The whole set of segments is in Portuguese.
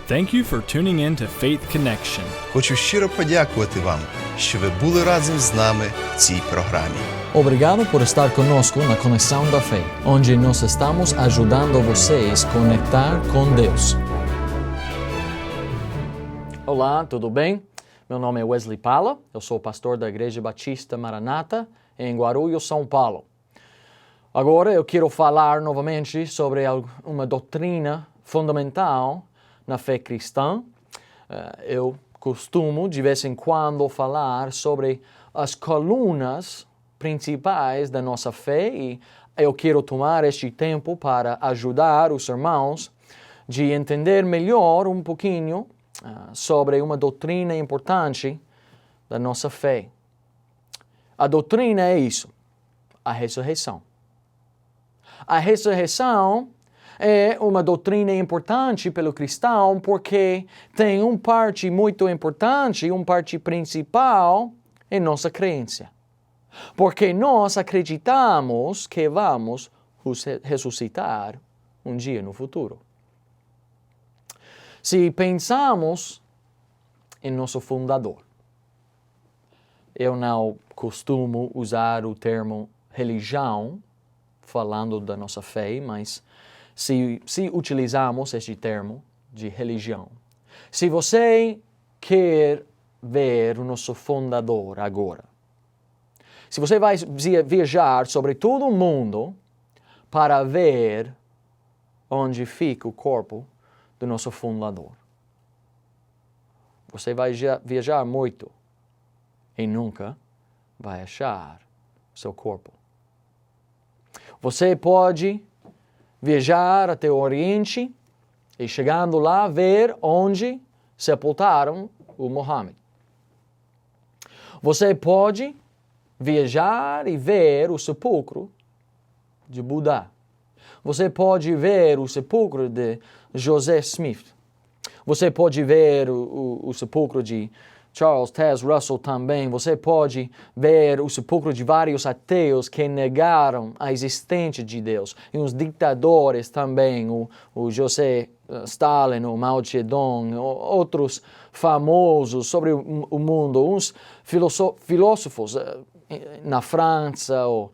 Thank you for tuning in to Faith Connection. Хочу щиро подякувати вам, що ви були разом з нами в цій програмі. Obrigado por estar conosco na Conexão da Fé, onde nós estamos ajudando vocês a conectar com Deus. Olá, tudo bem? Meu nome é Wesley Pala, eu sou pastor da Igreja Batista Maranata, em Guarulhos, São Paulo. Agora eu quero falar novamente sobre uma doutrina fundamental na fé cristã. Eu costumo, de vez em quando, falar sobre as colunas principais da nossa fé e eu quero tomar este tempo para ajudar os irmãos de entender melhor um pouquinho sobre uma doutrina importante da nossa fé. A doutrina é isso, a ressurreição. A ressurreição é uma doutrina importante pelo cristão porque tem uma parte muito importante, uma parte principal em nossa crença. Porque nós acreditamos que vamos ressuscitar um dia no futuro. Se pensamos em nosso fundador, eu não costumo usar o termo religião, falando da nossa fé, mas se utilizamos este termo de religião, se você quer ver o nosso fundador agora, se você vai viajar sobre todo o mundo para ver onde fica o corpo do nosso fundador, você vai viajar muito e nunca vai achar seu corpo. Você pode viajar até o Oriente e, chegando lá, ver onde sepultaram o Muhammad. Você pode viajar e ver o sepulcro de Buda. Você pode ver o sepulcro de José Smith. Você pode ver o sepulcro de Charles Taze Russell também. Você pode ver o sepulcro de vários ateus que negaram a existência de Deus. E uns ditadores também, o José Stalin, o Mao Zedong, outros famosos sobre o mundo, uns filósofos na França, ou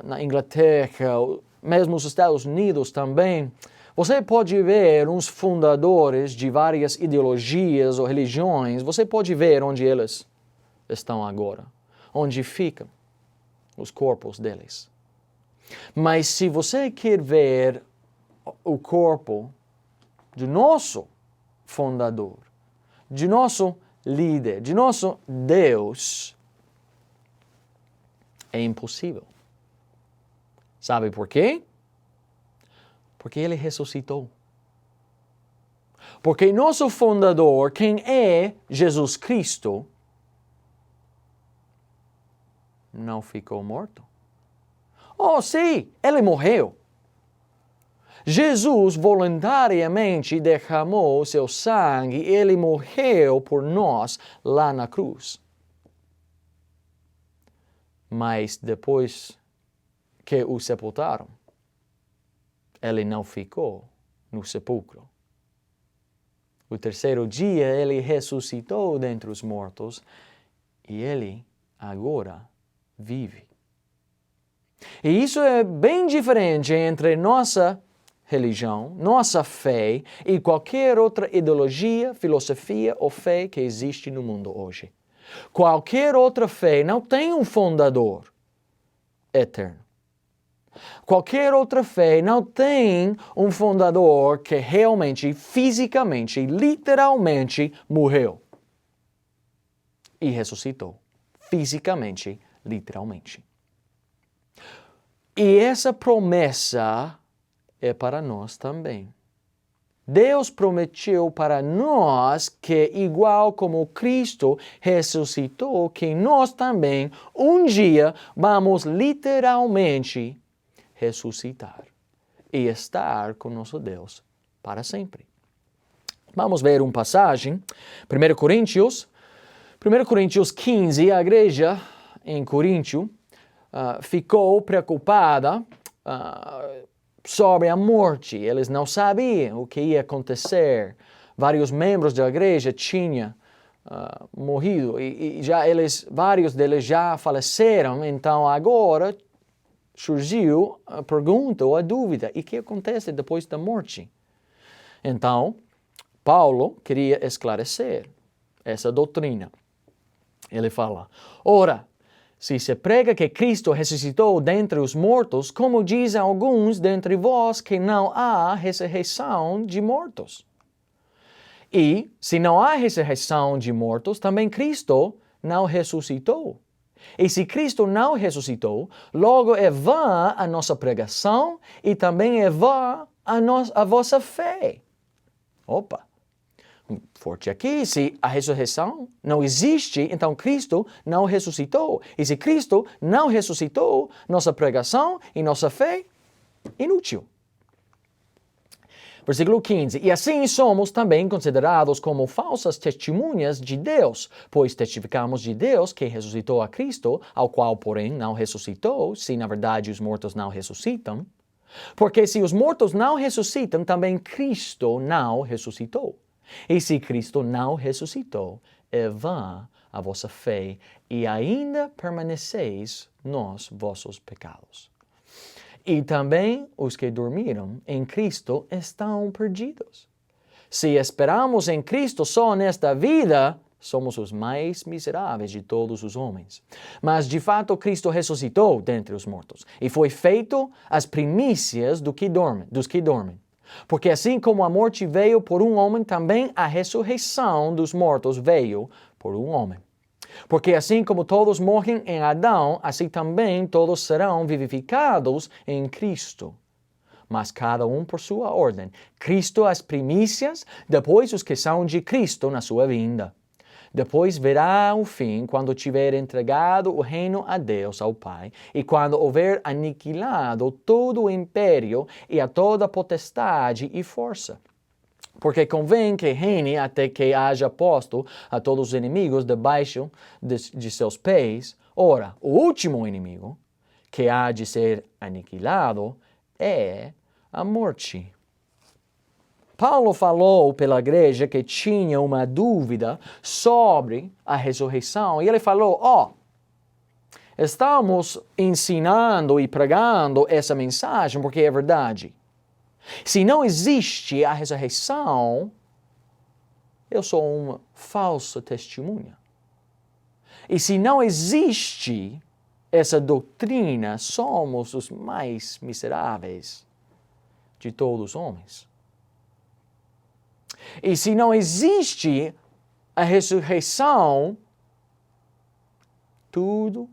na Inglaterra, ou mesmo nos Estados Unidos também. Você pode ver uns fundadores de várias ideologias ou religiões, você pode ver onde eles estão agora, onde ficam os corpos deles. Mas se você quer ver o corpo de nosso fundador, de nosso líder, de nosso Deus, é impossível. Sabe por quê? Porque ele ressuscitou. Porque nosso fundador, quem é Jesus Cristo, não ficou morto. Oh, sim, ele morreu. Jesus voluntariamente derramou seu sangue, ele morreu por nós lá na cruz. Mas depois que o sepultaram, ele não ficou no sepulcro. O terceiro dia ele ressuscitou dentre os mortos e ele agora vive. E isso é bem diferente entre nossa religião, nossa fé e qualquer outra ideologia, filosofia ou fé que existe no mundo hoje. Qualquer outra fé não tem um fundador eterno. Qualquer outra fé não tem um fundador que realmente, fisicamente, literalmente morreu e ressuscitou. Fisicamente, literalmente. E essa promessa é para nós também. Deus prometeu para nós que, igual como Cristo ressuscitou, que nós também, um dia, vamos literalmente ressuscitar e estar com nosso Deus para sempre. Vamos ver uma passagem, 1 Coríntios 15, a igreja em Coríntio ficou preocupada sobre a morte. Eles não sabiam o que ia acontecer vários membros da igreja tinham morrido e vários deles já faleceram, então agora surgiu a pergunta ou a dúvida, e o que acontece depois da morte? Então, Paulo queria esclarecer essa doutrina. Ele fala, ora, se se prega que Cristo ressuscitou dentre os mortos, como dizem alguns dentre vós que não há ressurreição de mortos. E, se não há ressurreição de mortos, também Cristo não ressuscitou. E se Cristo não ressuscitou, logo é vã a nossa pregação e também é vã a vossa fé. Opa! Forte aqui, se a ressurreição não existe, então Cristo não ressuscitou. E se Cristo não ressuscitou, nossa pregação e nossa fé, inútil. Versículo 15. E assim somos também considerados como falsas testemunhas de Deus, pois testificamos de Deus que ressuscitou a Cristo, ao qual, porém, não ressuscitou, se na verdade os mortos não ressuscitam. Porque se os mortos não ressuscitam, também Cristo não ressuscitou. E se Cristo não ressuscitou, é vã a vossa fé e ainda permaneceis nos vossos pecados. E também os que dormiram em Cristo estão perdidos. Se esperamos em Cristo só nesta vida, somos os mais miseráveis de todos os homens. Mas de fato Cristo ressuscitou dentre os mortos e foi feito as primícias dos que dormem. Porque assim como a morte veio por um homem, também a ressurreição dos mortos veio por um homem. Porque assim como todos morrem em Adão, assim também todos serão vivificados em Cristo. Mas cada um por sua ordem. Cristo as primícias, depois os que são de Cristo na sua vinda. Depois virá o fim, quando tiver entregado o reino a Deus, ao Pai, e quando houver aniquilado todo o império e a toda potestade e força. Porque convém que reine até que haja posto a todos os inimigos debaixo de seus pés. Ora, o último inimigo, que há de ser aniquilado, é a morte. Paulo falou pela igreja que tinha uma dúvida sobre a ressurreição. E ele falou, estamos ensinando e pregando essa mensagem porque é verdade. Se não existe a ressurreição, eu sou uma falsa testemunha. E se não existe essa doutrina, somos os mais miseráveis de todos os homens. E se não existe a ressurreição, tudo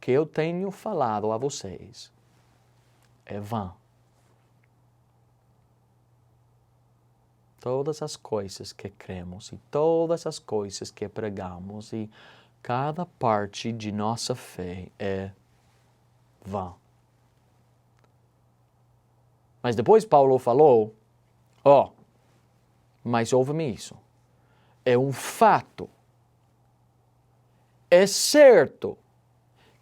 que eu tenho falado a vocês é vã. Todas as coisas que cremos e todas as coisas que pregamos e cada parte de nossa fé é vã. Mas depois Paulo falou, mas ouve-me isso. É um fato. É certo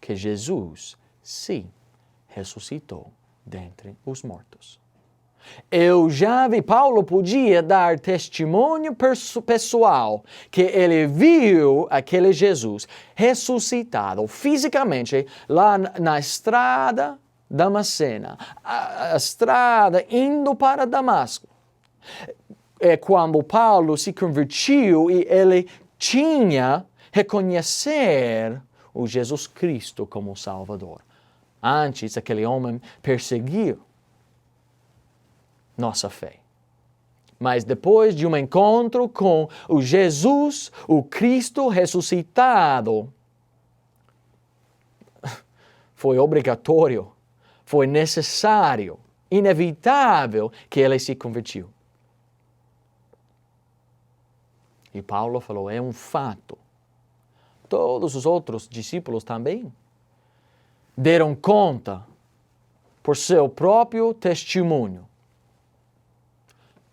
que Jesus, sim, ressuscitou dentre os mortos. Eu já vi, Paulo podia dar testemunho pessoal que ele viu aquele Jesus ressuscitado fisicamente lá na estrada Damascena, a estrada indo para Damasco. É quando Paulo se convertiu e ele tinha reconhecer o Jesus Cristo como Salvador. Antes, aquele homem perseguiu nossa fé. Mas depois de um encontro com o Jesus, o Cristo ressuscitado, foi obrigatório, foi necessário, inevitável que ele se convertiu. E Paulo falou, é um fato. Todos os outros discípulos também deram conta por seu próprio testemunho.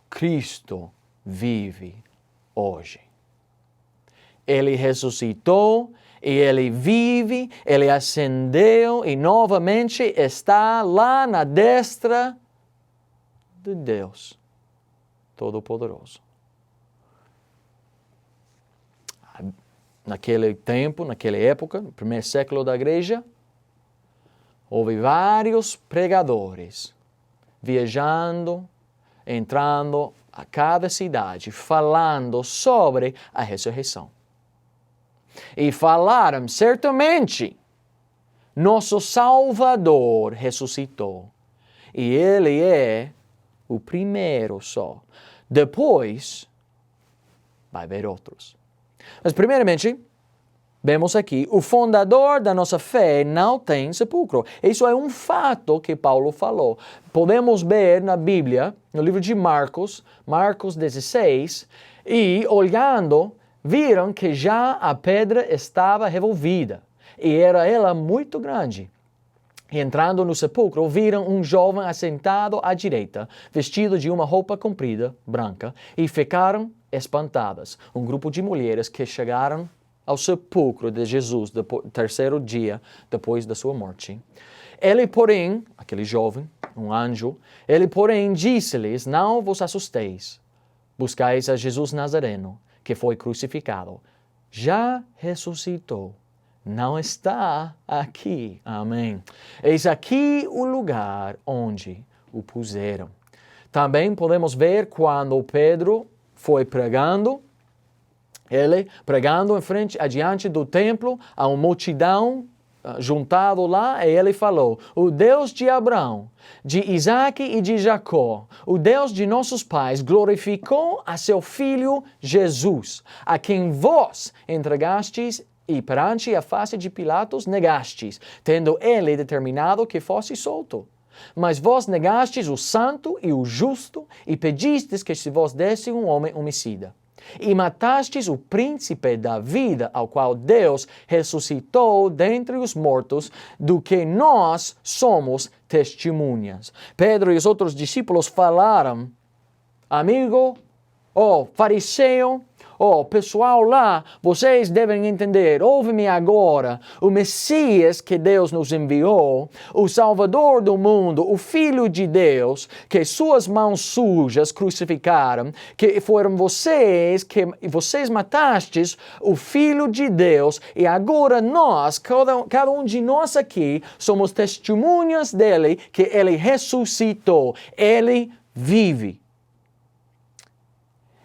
Cristo vive hoje. Ele ressuscitou e Ele vive, Ele ascendeu e novamente está lá na destra de Deus Todo-Poderoso. naquele tempo, naquela época, no primeiro século da igreja, houve vários pregadores viajando, entrando a cada cidade, falando sobre a ressurreição. E falaram, certamente, nosso Salvador ressuscitou. E Ele é o primeiro só. Depois, vai haver outros. Mas, primeiramente, vemos aqui, o fundador da nossa fé não tem sepulcro. Isso é um fato que Paulo falou. Podemos ver na Bíblia, no livro de Marcos, Marcos 16, e olhando, viram que já a pedra estava revolvida, e era ela muito grande. E entrando no sepulcro, viram um jovem assentado à direita, vestido de uma roupa comprida, branca, e ficaram espantadas. Um grupo de mulheres que chegaram ao sepulcro de Jesus no terceiro dia depois da sua morte. Ele, porém, aquele jovem, um anjo, ele, porém, disse-lhes, não vos assusteis, buscais a Jesus Nazareno, que foi crucificado. Já ressuscitou. Não está aqui. Amém. Eis aqui o lugar onde o puseram. Também podemos ver quando Pedro foi pregando, ele pregando em frente, adiante do templo, a uma multidão juntado lá, e ele falou, o Deus de Abraão, de Isaque e de Jacó, o Deus de nossos pais, glorificou a seu Filho Jesus, a quem vós entregastes e perante a face de Pilatos negastes, tendo ele determinado que fosse solto. Mas vós negastes o santo e o justo, e pedistes que se vos desse um homem homicida. E matastes o príncipe da vida, ao qual Deus ressuscitou dentre os mortos, do que nós somos testemunhas. Pedro e os outros discípulos falaram, amigo, fariseu, pessoal lá, vocês devem entender, ouve-me agora, o Messias que Deus nos enviou, o Salvador do mundo, o Filho de Deus, que suas mãos sujas crucificaram, que foram vocês, que vocês matastes o Filho de Deus, e agora nós, cada um de nós aqui, somos testemunhas dele, que ele ressuscitou, ele vive.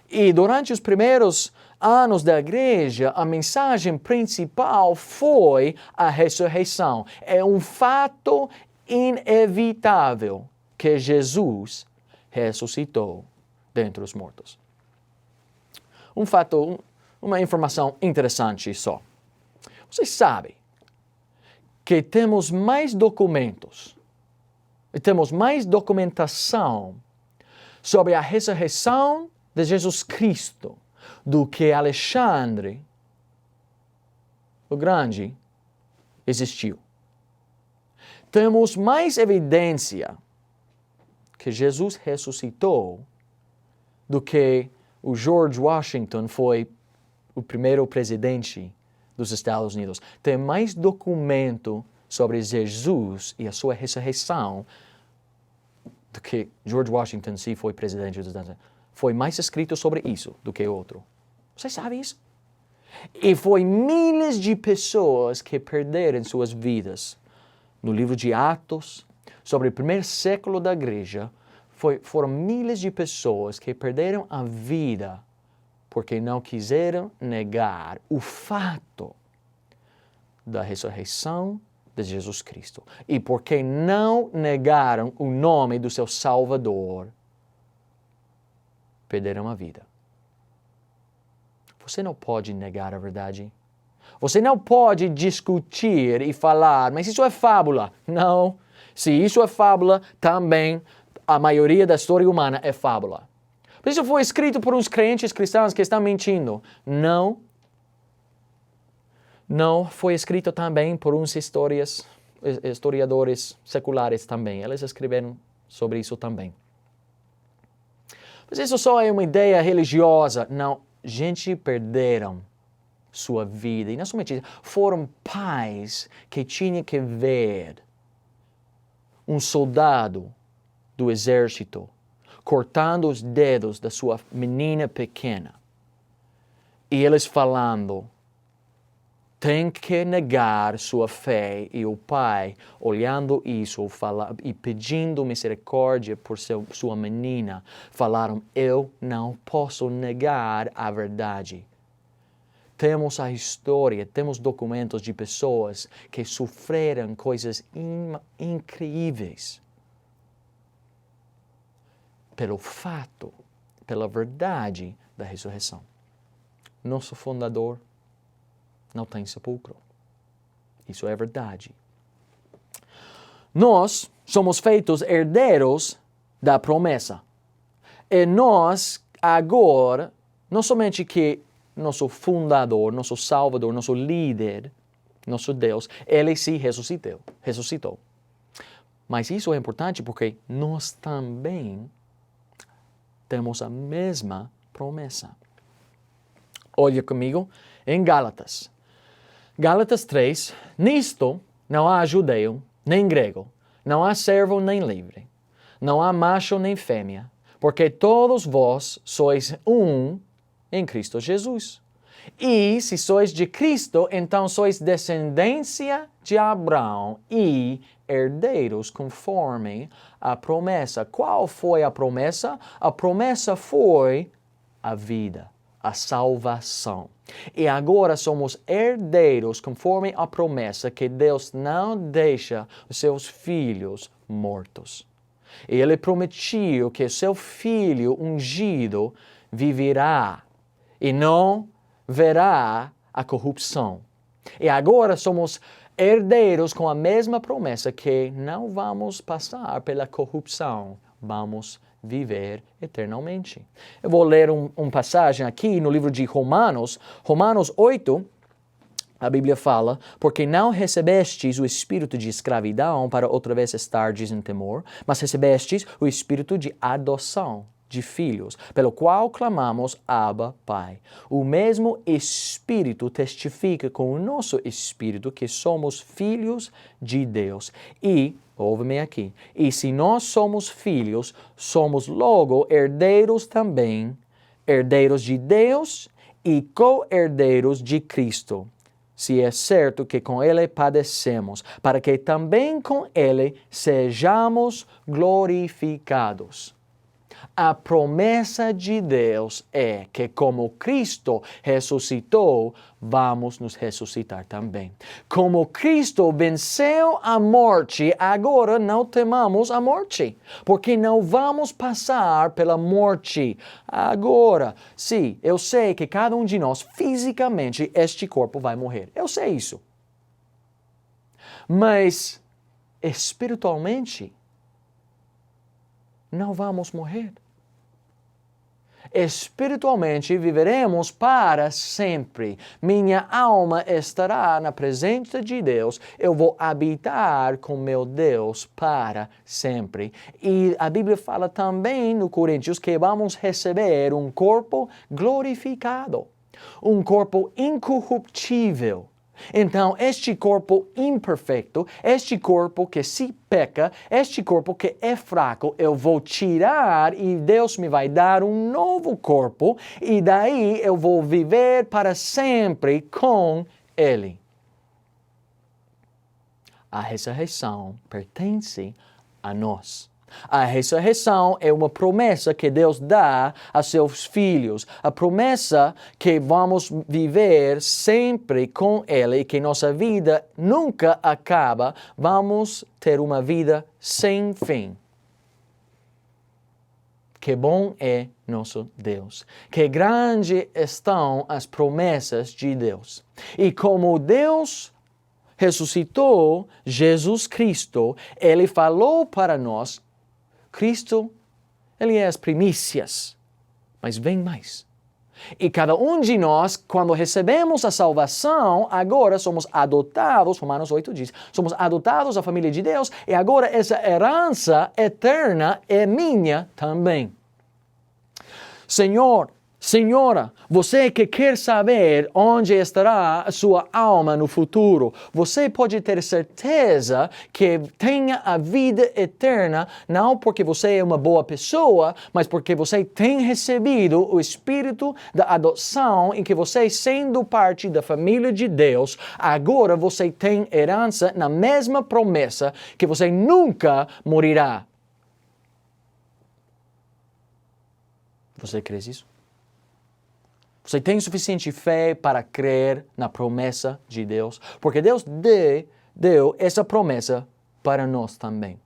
E durante os primeiros anos da igreja, a mensagem principal foi a ressurreição. É um fato inevitável que Jesus ressuscitou dentre os mortos. Um fato, uma informação interessante só. Vocês sabem que temos mais documentos, e temos mais documentação sobre a ressurreição de Jesus Cristo do que Alexandre o Grande existiu. Temos mais evidência que Jesus ressuscitou do que o George Washington foi o primeiro presidente dos Estados Unidos. Tem mais documento sobre Jesus e a sua ressurreição do que George Washington se foi presidente dos Estados Unidos. Foi mais escrito sobre isso do que outro. Você sabe isso? E foi milhares de pessoas que perderam suas vidas. No livro de Atos, sobre o primeiro século da igreja, foram milhares de pessoas que perderam a vida porque não quiseram negar o fato da ressurreição de Jesus Cristo. E porque não negaram o nome do seu Salvador, perderam a vida. Você não pode negar a verdade. Você não pode discutir e falar, mas isso é fábula. Não. Se isso é fábula, também a maioria da história humana é fábula. Isso foi escrito por uns crentes cristãos que estão mentindo. Não. Não foi escrito também por uns historiadores seculares também. Eles escreveram sobre isso também. Mas isso só é uma ideia religiosa. Não, gente perderam sua vida. E não somente isso, foram pais que tinham que ver um soldado do exército cortando os dedos da sua menina pequena. E eles falando, tem que negar sua fé. E o pai, olhando isso e pedindo misericórdia por sua menina, falaram, eu não posso negar a verdade. Temos a história, temos documentos de pessoas que sofreram coisas incríveis pelo fato, pela verdade da ressurreição. Nosso fundador não tem sepulcro. Isso é verdade. Nós somos feitos herdeiros da promessa. E nós, agora, não somente que nosso fundador, nosso salvador, nosso líder, nosso Deus, ele se ressuscitou. Mas isso é importante porque nós também temos a mesma promessa. Olha comigo em Gálatas. Gálatas 3, nisto não há judeu nem grego, não há servo nem livre, não há macho nem fêmea, porque todos vós sois um em Cristo Jesus. E se sois de Cristo, então sois descendência de Abraão e herdeiros conforme a promessa. Qual foi a promessa? A promessa foi a vida, a salvação. E agora somos herdeiros conforme a promessa que Deus não deixa os seus filhos mortos. E Ele prometeu que seu filho ungido viverá e não verá a corrupção. E agora somos herdeiros com a mesma promessa que não vamos passar pela corrupção, vamos viver eternamente. Eu vou ler uma passagem aqui no livro de Romanos 8, a Bíblia fala, porque não recebestes o espírito de escravidão para outra vez estardes em temor, mas recebestes o espírito de adoção, de filhos, pelo qual clamamos, Abba, Pai. O mesmo Espírito testifica com o nosso espírito que somos filhos de Deus. E, ouve-me aqui, e se nós somos filhos, somos logo herdeiros também, herdeiros de Deus e co-herdeiros de Cristo. Se é certo que com Ele padecemos, para que também com Ele sejamos glorificados. A promessa de Deus é que como Cristo ressuscitou, vamos nos ressuscitar também. Como Cristo venceu a morte, agora não temamos a morte, porque não vamos passar pela morte. Agora, sim, eu sei que cada um de nós, fisicamente, este corpo vai morrer. Eu sei isso. Mas, espiritualmente, não vamos morrer. Espiritualmente viveremos para sempre. Minha alma estará na presença de Deus. Eu vou habitar com meu Deus para sempre. E a Bíblia fala também no Coríntios que vamos receber um corpo glorificado, um corpo incorruptível. Então, este corpo imperfeito, este corpo que se peca, este corpo que é fraco, eu vou tirar e Deus me vai dar um novo corpo e daí eu vou viver para sempre com Ele. A ressurreição pertence a nós. A ressurreição é uma promessa que Deus dá a seus filhos. A promessa que vamos viver sempre com Ele e que nossa vida nunca acaba. Vamos ter uma vida sem fim. Que bom é nosso Deus. Que grande estão as promessas de Deus. E como Deus ressuscitou Jesus Cristo, Ele falou para nós, Cristo, Ele é as primícias, mas vem mais. E cada um de nós, quando recebemos a salvação, agora somos adotados, Romanos 8 diz, somos adotados à família de Deus, e agora essa herança eterna é minha também. Senhor, Senhora, você que quer saber onde estará a sua alma no futuro, você pode ter certeza que tenha a vida eterna, não porque você é uma boa pessoa, mas porque você tem recebido o Espírito da adoção em que você, sendo parte da família de Deus, agora você tem herança na mesma promessa que você nunca morirá. Você crê nisso? Você tem suficiente fé para crer na promessa de Deus? Porque Deus deu essa promessa para nós também.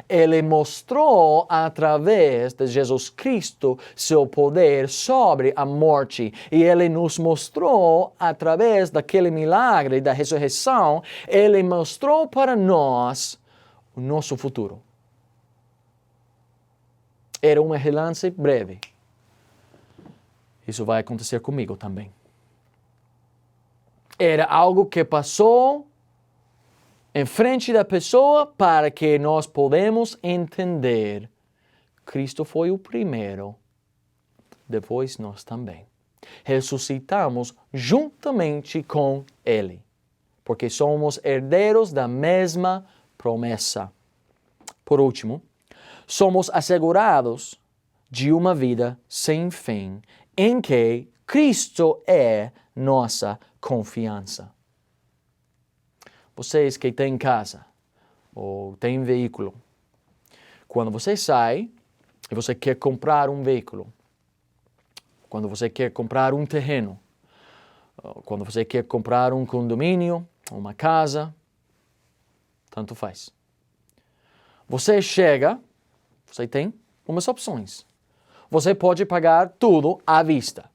Ele mostrou através de Jesus Cristo seu poder sobre a morte. E Ele nos mostrou através daquele milagre da ressurreição, Ele mostrou para nós o nosso futuro. Era um relance breve. Isso vai acontecer comigo também. Era algo que passou em frente da pessoa para que nós podemos entender. Cristo foi o primeiro, depois nós também. Ressuscitamos juntamente com Ele, porque somos herdeiros da mesma promessa. Por último, somos assegurados de uma vida sem fim, em que Cristo é nossa confiança. Vocês que têm casa ou têm veículo, quando você sai e você quer comprar um veículo, quando você quer comprar um terreno, quando você quer comprar um condomínio, uma casa, tanto faz. Você chega, você tem umas opções. Você pode pagar tudo à vista.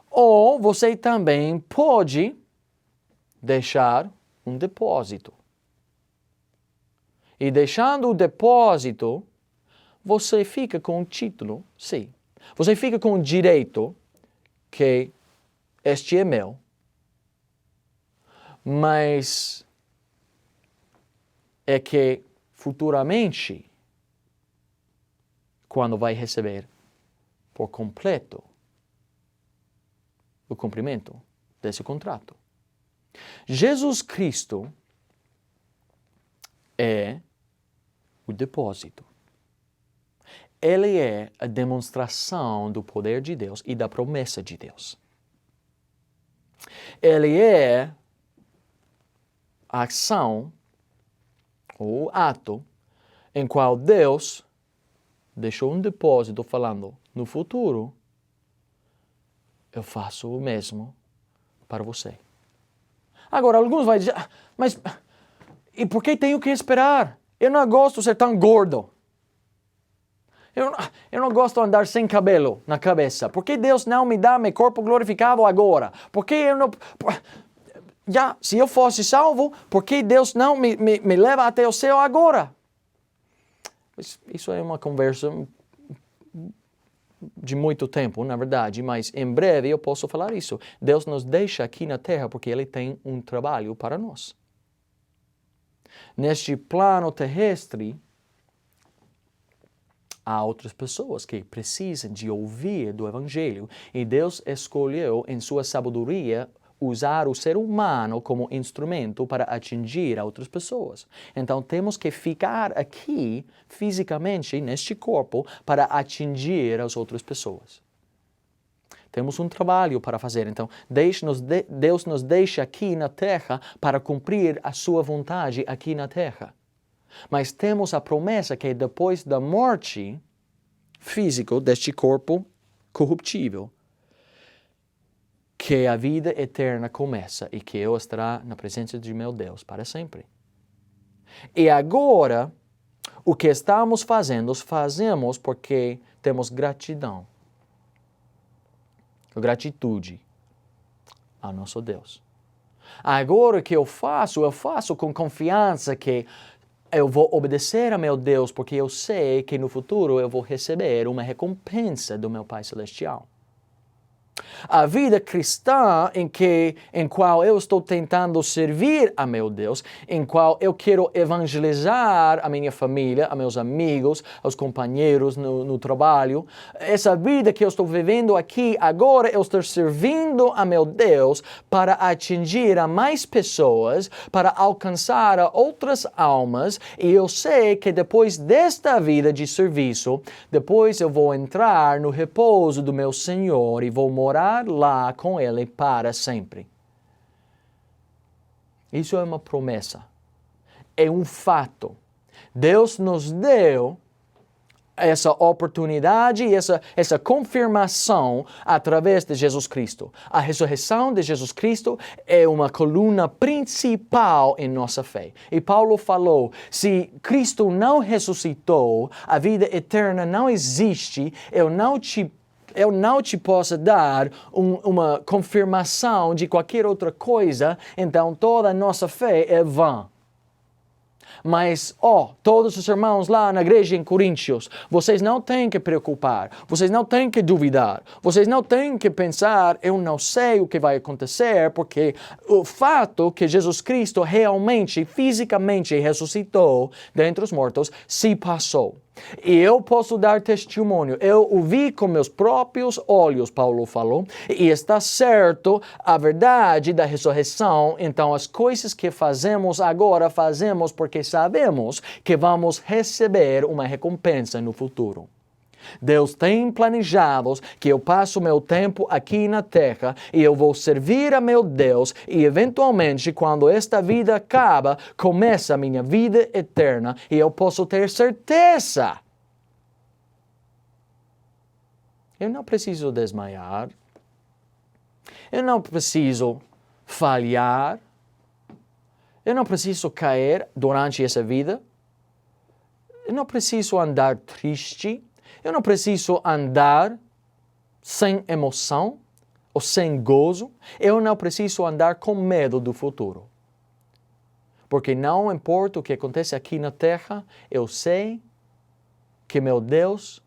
Ou você também pode deixar um depósito. E deixando o depósito, você fica com o título, sim. Você fica com o direito que este é meu. Mas é que futuramente, quando vai receber por completo o cumprimento desse contrato. Jesus Cristo é o depósito. Ele é a demonstração do poder de Deus e da promessa de Deus. Ele é a ação ou ato em qual Deus deixou um depósito falando, no futuro, eu faço o mesmo para você. Agora, alguns vão dizer, mas e por que tenho que esperar? Eu não gosto de ser tão gordo. Eu não gosto de andar sem cabelo na cabeça. Por que Deus não me dá meu corpo glorificado agora? Por que eu não... se eu fosse salvo, por que Deus não me leva até o céu agora? Isso é uma conversa de muito tempo, na verdade, mas em breve eu posso falar isso. Deus nos deixa aqui na terra porque Ele tem um trabalho para nós. Neste plano terrestre, há outras pessoas que precisam de ouvir do Evangelho e Deus escolheu, em sua sabedoria, usar o ser humano como instrumento para atingir outras pessoas. Então temos que ficar aqui fisicamente neste corpo para atingir as outras pessoas. Temos um trabalho para fazer. Então Deus nos deixa aqui na terra para cumprir a sua vontade aqui na terra. Mas temos a promessa que depois da morte física deste corpo corruptível, que a vida eterna começa e que eu estarei na presença de meu Deus para sempre. E agora, o que estamos fazendo, fazemos porque temos gratidão. Gratitude ao nosso Deus. Agora o que eu faço com confiança que eu vou obedecer a meu Deus porque eu sei que no futuro eu vou receber uma recompensa do meu Pai Celestial. A vida cristã em qual eu estou tentando servir a meu Deus, em qual eu quero evangelizar a minha família, a meus amigos, aos companheiros no trabalho. Essa vida que eu estou vivendo aqui agora, eu estou servindo a meu Deus para atingir a mais pessoas, para alcançar a outras almas. E eu sei que depois desta vida de serviço, depois eu vou entrar no repouso do meu Senhor e vou morar lá com Ele para sempre. Isso é uma promessa. É um fato. Deus nos deu essa oportunidade e essa confirmação através de Jesus Cristo. A ressurreição de Jesus Cristo é uma coluna principal em nossa fé. E Paulo falou, se Cristo não ressuscitou, a vida eterna não existe, eu não te posso dar uma confirmação de qualquer outra coisa, então toda a nossa fé é vã. Mas, todos os irmãos lá na igreja em Coríntios, vocês não têm que preocupar, vocês não têm que duvidar, vocês não têm que pensar, eu não sei o que vai acontecer, porque o fato que Jesus Cristo realmente, fisicamente ressuscitou dentre os mortos, se passou. E eu posso dar testemunho. Eu o vi com meus próprios olhos, Paulo falou, e está certo a verdade da ressurreição. Então, as coisas que fazemos agora, fazemos porque sabemos que vamos receber uma recompensa no futuro. Deus tem planejado que eu passo meu tempo aqui na terra e eu vou servir a meu Deus e eventualmente quando esta vida acaba, começa a minha vida eterna e eu posso ter certeza. Eu não preciso desmaiar. Eu não preciso falhar. Eu não preciso cair durante essa vida. Eu não preciso andar triste. Eu não preciso andar sem emoção ou sem gozo. Eu não preciso andar com medo do futuro. Porque não importa o que acontece aqui na terra, eu sei que meu Deus,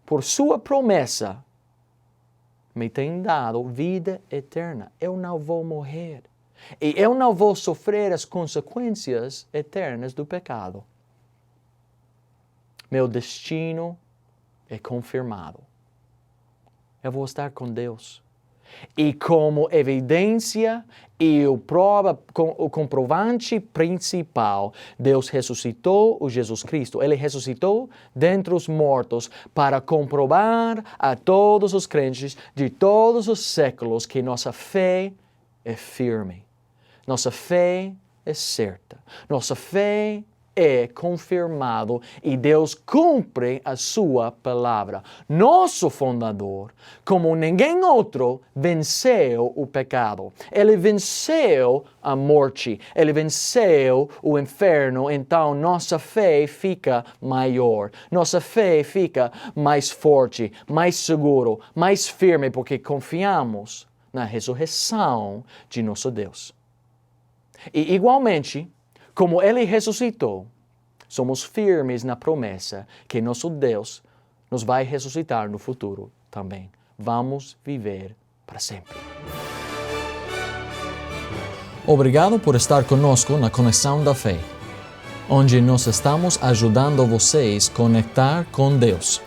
por sua promessa, me tem dado vida eterna. Eu não vou morrer. E eu não vou sofrer as consequências eternas do pecado. Meu destino é confirmado. Eu vou estar com Deus. E como evidência e o comprovante principal, Deus ressuscitou o Jesus Cristo. Ele ressuscitou dentre os mortos para comprovar a todos os crentes de todos os séculos que nossa fé é firme. Nossa fé é certa. Nossa fé é confirmado e Deus cumpre a sua palavra. Nosso fundador, como ninguém outro, venceu o pecado. Ele venceu a morte. Ele venceu o inferno. Então, nossa fé fica maior. Nossa fé fica mais forte, mais seguro, mais firme, porque confiamos na ressurreição de nosso Deus. E igualmente, como Ele ressuscitou, somos firmes na promessa que nosso Deus nos vai ressuscitar no futuro também. Vamos viver para sempre. Obrigado por estar conosco na Conexão da Fé, onde nós estamos ajudando vocês a conectar com Deus.